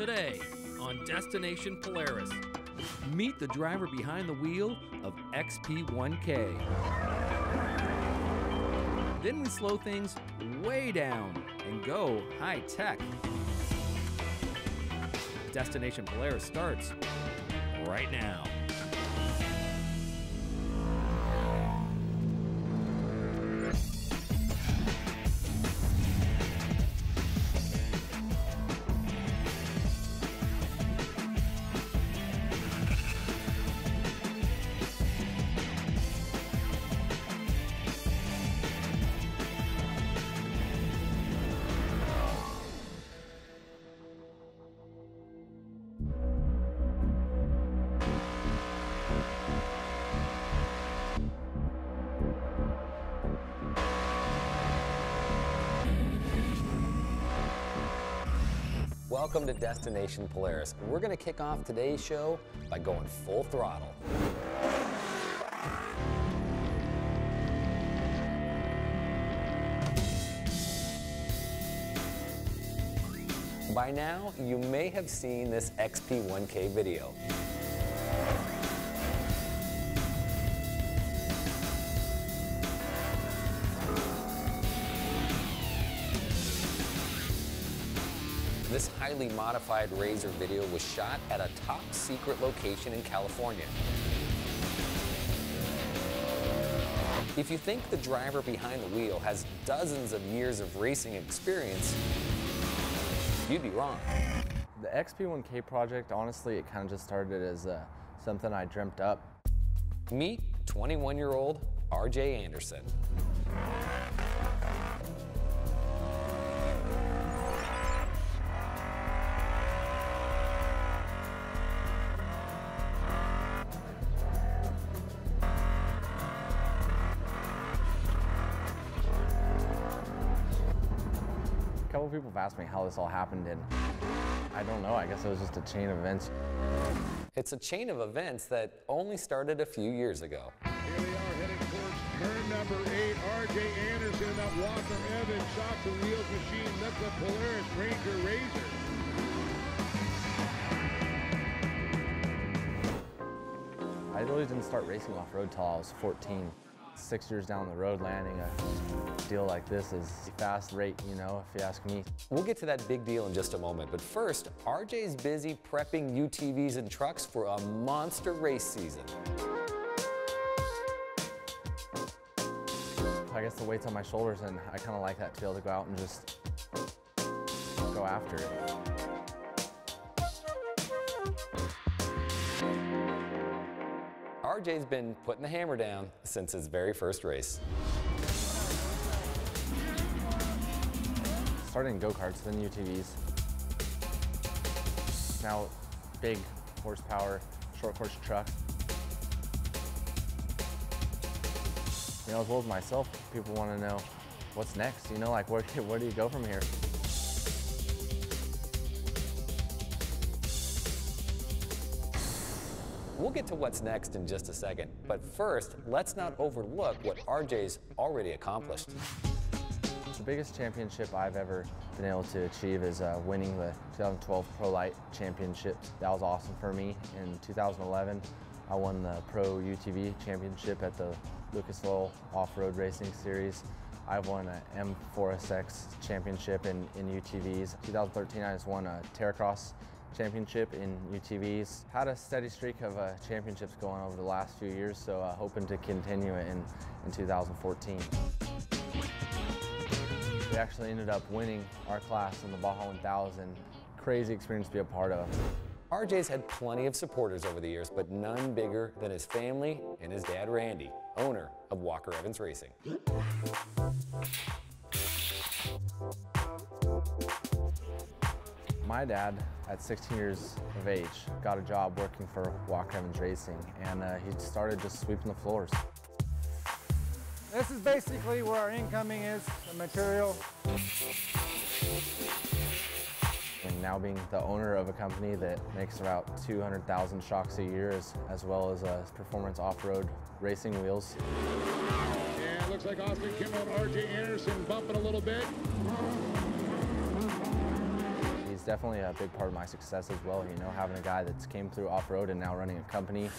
Today on Destination Polaris, meet the driver behind the wheel of XP1K. Then we slow things way down and go high tech. Destination Polaris starts right now. Welcome to Destination Polaris. We're going to kick off today's show by going full throttle. By now, you may have seen this XP1K video. This highly modified Razor video was shot at a top secret location in California. If you think the driver behind the wheel has dozens of years of racing experience, you'd be wrong. The XP1K project, honestly, it kind of just started as something I dreamt up. Meet 21-year-old RJ Andersen. A couple people have asked me how this all happened, and I don't know. I guess it was just a chain of events. It's a chain of events that only started a few years ago. Here they are heading towards turn number 8. RJ Andersen, that Walker Evans shocks the wheels machine. That's the Polaris Ranger Razor. I really didn't start racing off-road till I was 14. 6 years down the road, landing a deal like this is a fast rate, you know, if you ask me. We'll get to that big deal in just a moment, but first, RJ's busy prepping UTVs and trucks for a monster race season. I guess the weight's on my shoulders, and I kind of like that to be able to go out and just go after it. RJ's been putting the hammer down since his very first race. Started in go-karts, then UTVs. Now, big horsepower, short course truck. You know, as well as myself, people want to know what's next. You know, like where do you go from here? We'll get to what's next in just a second, but first, let's not overlook what RJ's already accomplished. The biggest championship I've ever been able to achieve is winning the 2012 Pro Light Championship. That was awesome for me. In 2011, I won the Pro UTV Championship at the Lucas Oil Off-Road Racing Series. I've won an M4SX Championship in UTVs. 2013, I just won a Terracross Championship in UTVs. Had a steady streak of championships going over the last few years, so hoping to continue it in 2014. We actually ended up winning our class in the Baja 1000. Crazy experience to be a part of. RJ's had plenty of supporters over the years, but none bigger than his family and his dad, Randy, owner of Walker Evans Racing. My dad, at 16 years of age, got a job working for Walker Evans Racing, and he started just sweeping the floors. This is basically where our incoming is, the material. And now being the owner of a company that makes about 200,000 shocks a year, as well as performance off-road racing wheels. And it looks like Austin Kimball and RJ Andersen bumping a little bit. He's definitely a big part of my success as well, you know, having a guy that's came through off-road and now running a company.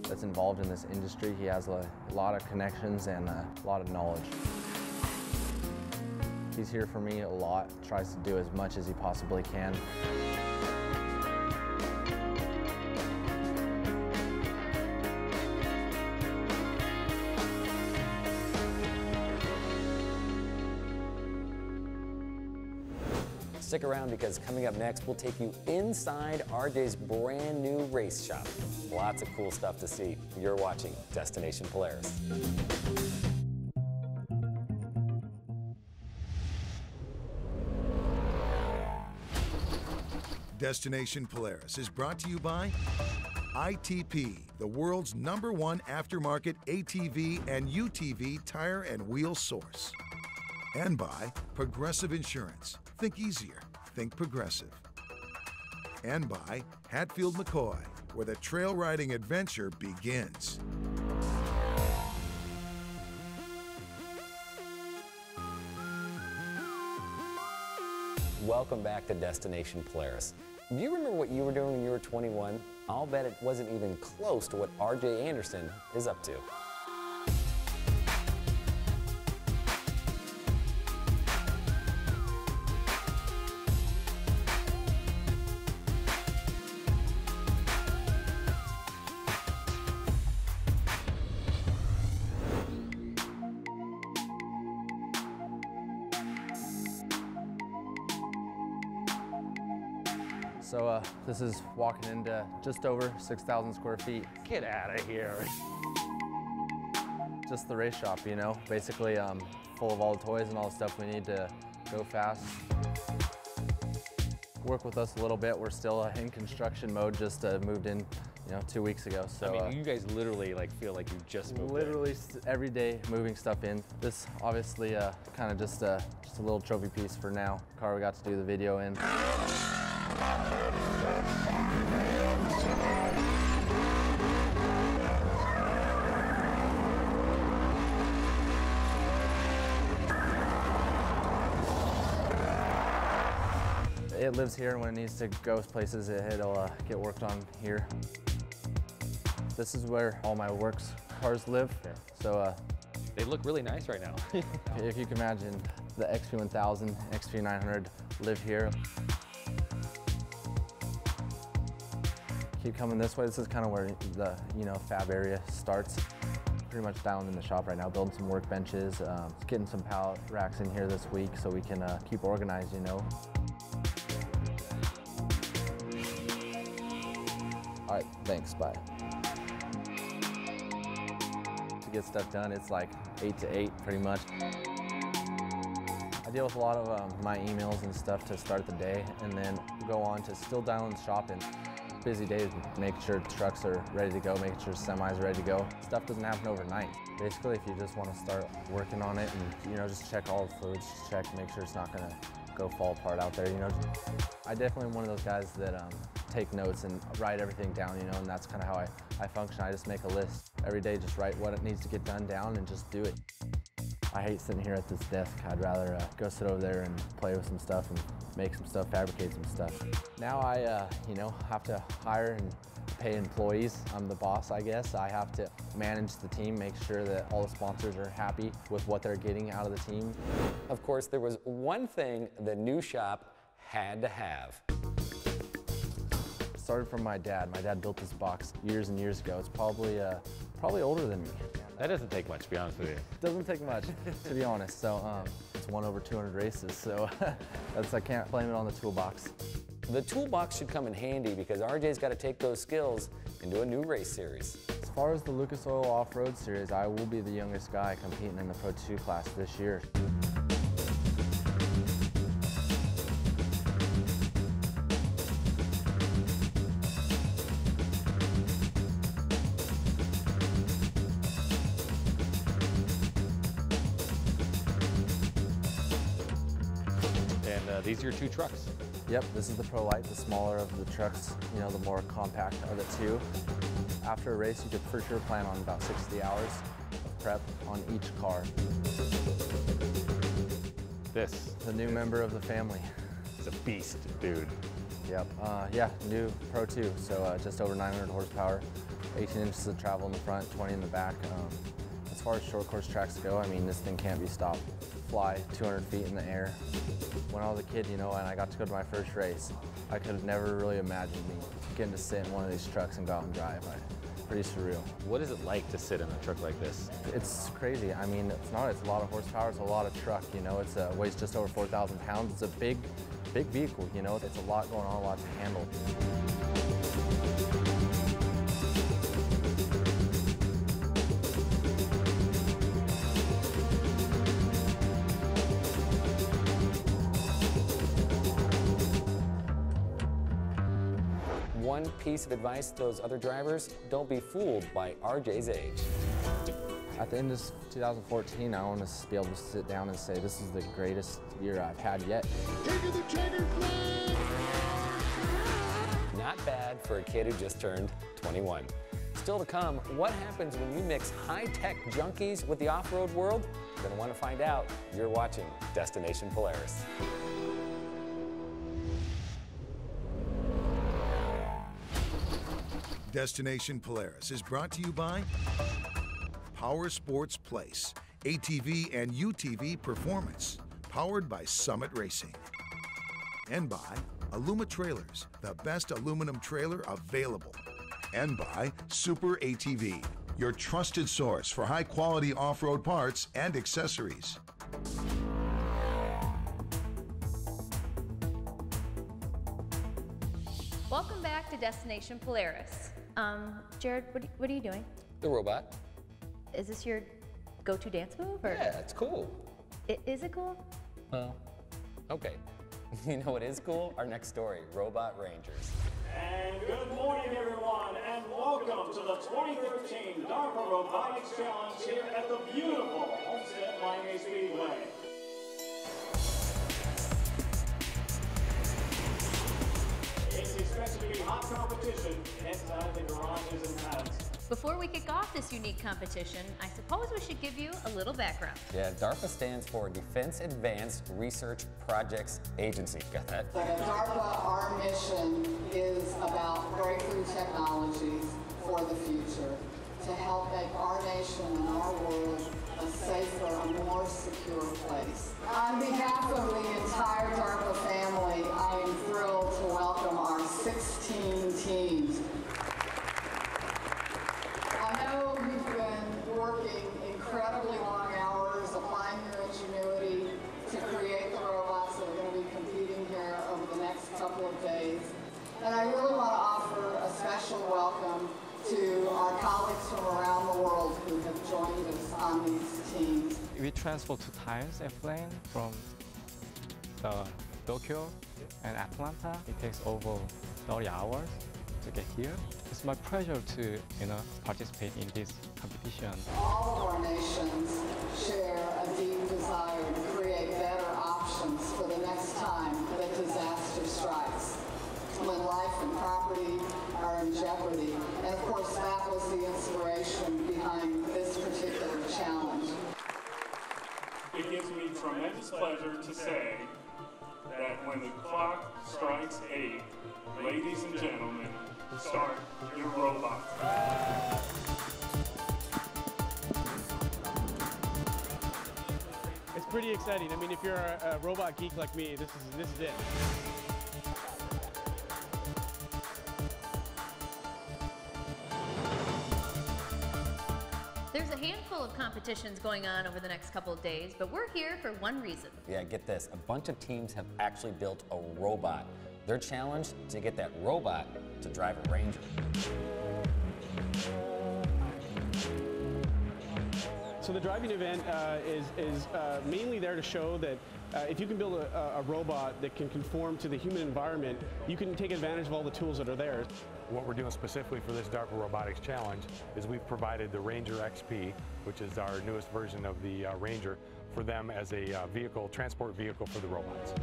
That's involved in this industry. He has a lot of connections and a lot of knowledge. He's here for me a lot, tries to do as much as he possibly can. Stick around because coming up next, we'll take you inside RJ's brand new race shop. Lots of cool stuff to see. You're watching Destination Polaris. Destination Polaris is brought to you by ITP, the world's #1 aftermarket ATV and UTV tire and wheel source. And by Progressive Insurance. Think easier, think Progressive. And by Hatfield McCoy, where the trail riding adventure begins. Welcome back to Destination Polaris. Do you remember what you were doing when you were 21? I'll bet it wasn't even close to what RJ Andersen is up to. So this is walking into just over 6,000 square feet. Get out of here. Just the race shop, you know, basically full of all the toys and all the stuff we need to go fast. Work with us a little bit. We're still in construction mode, just moved in, you know, 2 weeks ago. So I mean, you guys literally like feel like you just moved literally every day moving stuff in. This obviously kind of just a little trophy piece for now. Car we got to do the video in. It lives here, and when it needs to go places, it'll get worked on here. This is where all my works cars live. Okay. So They look really nice right now. if you can imagine, the XP1000, XP900 live here. Keep coming this way. This is kind of where the fab area starts. Pretty much down in the shop right now, building some workbenches, getting some pallet racks in here this week so we can keep organized, you know. All right, thanks, bye. To get stuff done, it's like 8 to 8 pretty much. I deal with a lot of my emails and stuff to start the day, and then go on to still dialing the shop in. Busy days, making sure trucks are ready to go, making sure semis are ready to go. Stuff doesn't happen overnight. Basically, if you just want to start working on it and, just check all the fluids, make sure it's not gonna go fall apart out there, I definitely am one of those guys that take notes and write everything down, and that's kind of how I function. I just make a list. Every day, just write what it needs to get done down and just do it. I hate sitting here at this desk. I'd rather go sit over there and play with some stuff and make some stuff, fabricate some stuff. Now I, have to hire and pay employees. I'm the boss, I guess. I have to manage the team, make sure that all the sponsors are happy with what they're getting out of the team. Of course, there was one thing the new shop had to have. It started from my dad. My dad built this box years and years ago. It's probably older than me. That doesn't take much, to be honest with you. Doesn't take much, to be honest. So it's won over 200 races, so I can't blame it on the toolbox. The toolbox should come in handy because RJ's got to take those skills into a new race series. As far as the Lucas Oil Off-Road Series, I will be the youngest guy competing in the Pro 2 class this year. These are your two trucks. Yep, this is the Pro Light, the smaller of the trucks, the more compact of the two. After a race, you could for sure plan on about 60 hours of prep on each car. This, The new member of the family. is a beast, dude. Yep, yeah, new Pro 2, so just over 900 horsepower, 18 inches of travel in the front, 20 in the back. As far as short course tracks go, I mean, this thing can't be stopped. Fly 200 feet in the air. When I was a kid, you know, and I got to go to my first race, I could have never really imagined me getting to sit in one of these trucks and go out and drive. Pretty surreal. What is it like to sit in a truck like this? It's crazy. I mean, it's a lot of horsepower, it's a lot of truck, you know, it's weighs just over 4,000 pounds. It's a big vehicle, you know, it's a lot going on, a lot to handle. One piece of advice to those other drivers, don't be fooled by RJ's age. At the end of 2014, I want to be able to sit down and say, this is the greatest year I've had yet. Taking the checker flag! Not bad for a kid who just turned 21. Still to come, what happens when you mix high-tech junkies with the off-road world? You're going to want to find out. You're watching Destination Polaris. Destination Polaris is brought to you by Power Sports Place, ATV and UTV performance, powered by Summit Racing. And by Aluma Trailers, the best aluminum trailer available. And by Super ATV, your trusted source for high-quality off-road parts and accessories. Welcome back to Destination Polaris. Jared, what are you doing? The robot. Is this your go-to dance move? Or? Yeah, it's cool. Is it cool? Well, okay. You know what is cool? Our next story, Robot Rangers. And good morning, everyone, and welcome to the 2013 DARPA Robotics Challenge here at the beautiful Homestead Miami Speedway. It's expected to be hot competition inside the garages and pads. Before we kick off this unique competition, I suppose we should give you a little background. Yeah, DARPA stands for Defense Advanced Research Projects Agency. Got that? At DARPA, our mission is about breakthrough technologies for the future to help make our nation and our world a safer, a more secure place. On behalf of the entire DARPA family, I am thrilled to welcome our 16 teams. I know you've been working incredibly long hours, applying your ingenuity to create the robots that are going to be competing here over the next couple of days. And I really want to offer a special welcome to our colleagues from around the world who have joined us on these teams. We transport 2 times airplane from Tokyo and Atlanta. It takes over 30 hours to get here. It's my pleasure to participate in this competition. All of our nations share a deep desire to create better options for the next time that disaster strikes, when life and property are in jeopardy. And of course, that was the inspiration behind this particular challenge. It gives me tremendous pleasure to say that when the clock strikes 8, ladies and gentlemen, start your robot. It's pretty exciting. I mean, if you're a robot geek like me, this is it. There's a handful of competitions going on over the next couple of days, but we're here for one reason. Yeah, get this. A bunch of teams have actually built a robot. They're challenged to get that robot to drive a Ranger. So the driving event is mainly there to show that if you can build a robot that can conform to the human environment, you can take advantage of all the tools that are there. What we're doing specifically for this DARPA Robotics Challenge is we've provided the Ranger XP, which is our newest version of the Ranger, for them as a transport vehicle for the robots.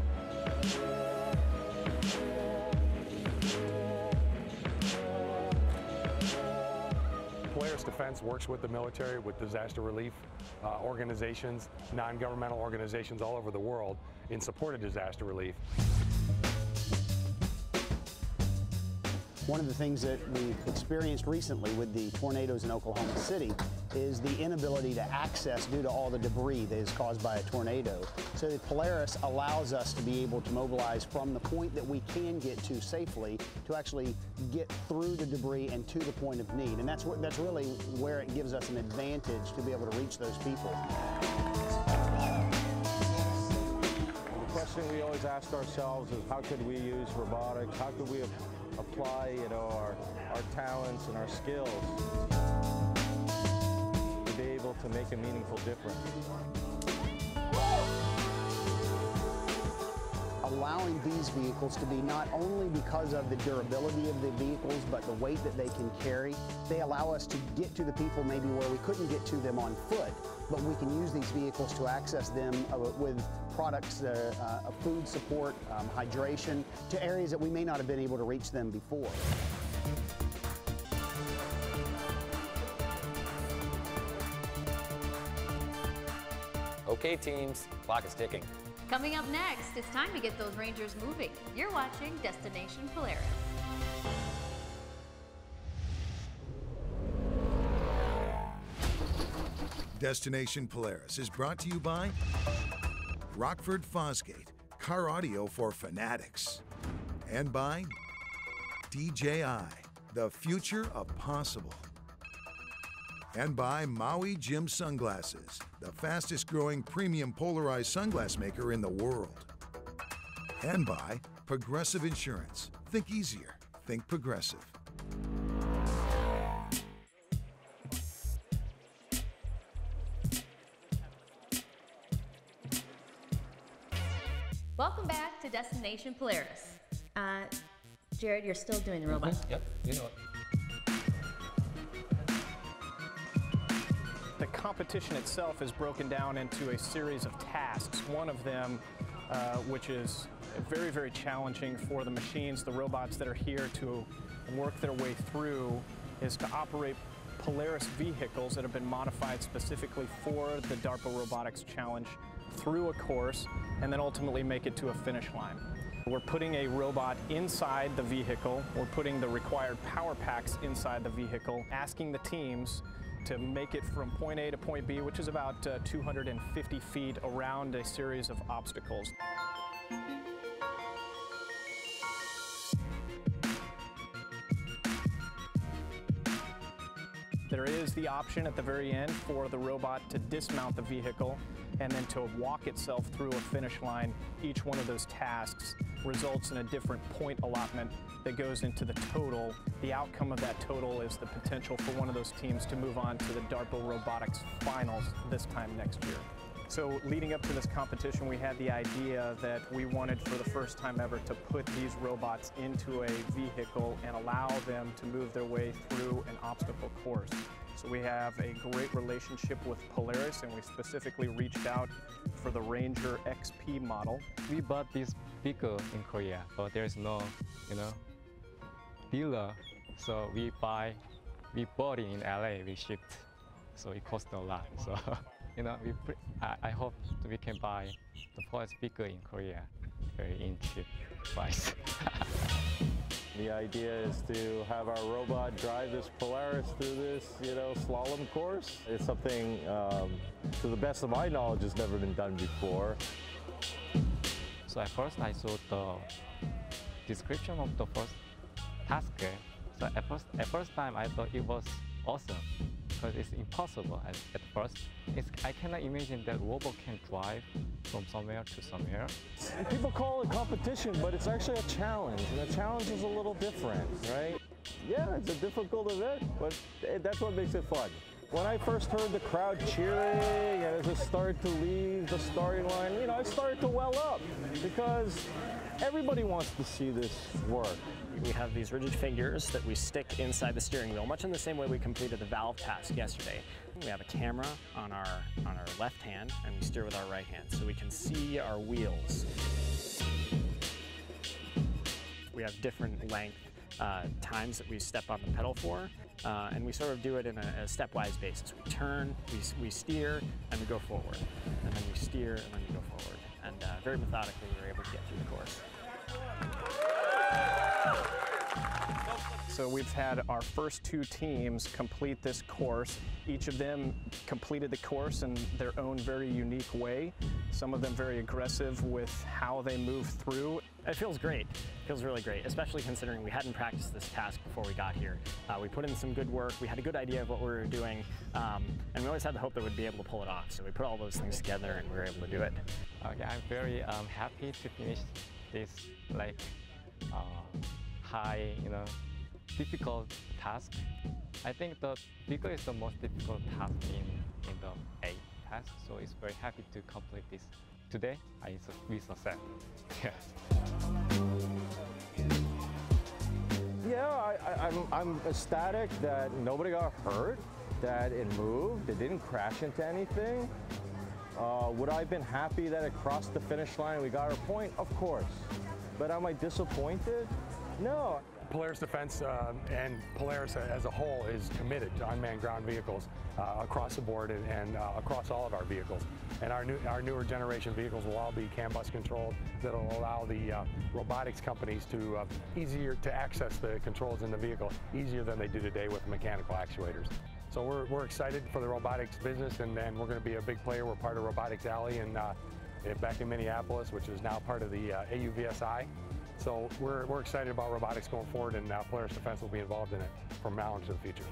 Polaris Defense works with the military, with disaster relief organizations, non-governmental organizations all over the world in support of disaster relief. One of the things that we've experienced recently with the tornadoes in Oklahoma City is the inability to access due to all the debris that is caused by a tornado. So the Polaris allows us to be able to mobilize from the point that we can get to safely to actually get through the debris and to the point of need. And that's really where it gives us an advantage to be able to reach those people. The question we always ask ourselves is how could we use robotics? How could we apply, our talents and our skills to be able to make a meaningful difference? Allowing these vehicles to be not only because of the durability of the vehicles, but the weight that they can carry, they allow us to get to the people maybe where we couldn't get to them on foot, but we can use these vehicles to access them with products, food support, hydration, to areas that we may not have been able to reach them before. Okay, teams, clock is ticking. Coming up next, it's time to get those Rangers moving. You're watching Destination Polaris. Destination Polaris is brought to you by Rockford Fosgate, car audio for fanatics, and by DJI, the future of possible, and by Maui Jim Sunglasses, the fastest growing premium polarized sunglass maker in the world, and by Progressive Insurance. Think easier, think Progressive. Welcome back to Destination Polaris. Jared, you're still doing the robot. Yep, you know it. The competition itself is broken down into a series of tasks. One of them, which is very, very challenging for the machines, the robots that are here to work their way through, is to operate Polaris vehicles that have been modified specifically for the DARPA Robotics Challenge through a course and then ultimately make it to a finish line. We're putting a robot inside the vehicle, we're putting the required power packs inside the vehicle, asking the teams to make it from point A to point B, which is about 250 feet around a series of obstacles. There is the option at the very end for the robot to dismount the vehicle and then to walk itself through a finish line. Each one of those tasks results in a different point allotment that goes into the total. The outcome of that total is the potential for one of those teams to move on to the DARPA Robotics Finals this time next year. So leading up to this competition, we had the idea that we wanted for the first time ever to put these robots into a vehicle and allow them to move their way through an obstacle course. So we have a great relationship with Polaris, and we specifically reached out for the Ranger XP model. We bought this vehicle in Korea, but there's no, dealer. So we bought it in LA, we shipped. So it cost a lot. So, I hope we can buy the Polaris vehicle in Korea very in cheap price. The idea is to have our robot drive this Polaris through this, slalom course. It's something, to the best of my knowledge, has never been done before. So at first I saw the description of the first task. So at first time I thought it was awesome because it's impossible at first. I cannot imagine that robot can drive from somewhere to somewhere. People call it competition, but it's actually a challenge, and a challenge is a little different, right? Yeah, it's a difficult event, but that's what makes it fun. When I first heard the crowd cheering and as it started to leave the starting line, I started to well up because everybody wants to see this work. We have these rigid fingers that we stick inside the steering wheel, much in the same way we completed the valve task yesterday. We have a camera on our left hand, and we steer with our right hand, so we can see our wheels. We have different length times that we step on the pedal for, and we sort of do it in a stepwise basis. We turn, we steer, and we go forward, and then we steer, and then we go forward. And very methodically, we were able to get through the course. So we've had our first 2 teams complete this course. Each of them completed the course in their own very unique way. Some of them very aggressive with how they move through. It feels great. It feels really great, especially considering we hadn't practiced this task before we got here. We put in some good work. We had a good idea of what we were doing, and we always had the hope that we'd be able to pull it off. So we put all those things together, and we were able to do it. Yeah, I'm very happy to finish this high, difficult task. I think the vehicle is the most difficult task in the A task, so it's very happy to complete this today. We success. Yes. Yeah, I'm ecstatic that nobody got hurt, that it moved, it didn't crash into anything. Would I have been happy that it crossed the finish line and we got our point? Of course. But am I disappointed? No. Polaris Defense and Polaris as a whole is committed to unmanned ground vehicles across the board and across all of our vehicles. And our newer generation vehicles will all be CAN bus controlled. That'll allow the robotics companies to easier to access the controls in the vehicle easier than they do today with mechanical actuators. So we're excited for the robotics business, and then we're going to be a big player. We're part of Robotics Alley and back in Minneapolis, which is now part of the AUVSI. So we're excited about robotics going forward, and Polaris Defense will be involved in it from now into the future.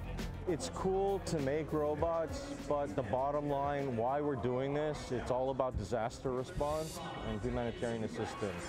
It's cool to make robots, but the bottom line, why we're doing this, it's all about disaster response and humanitarian assistance.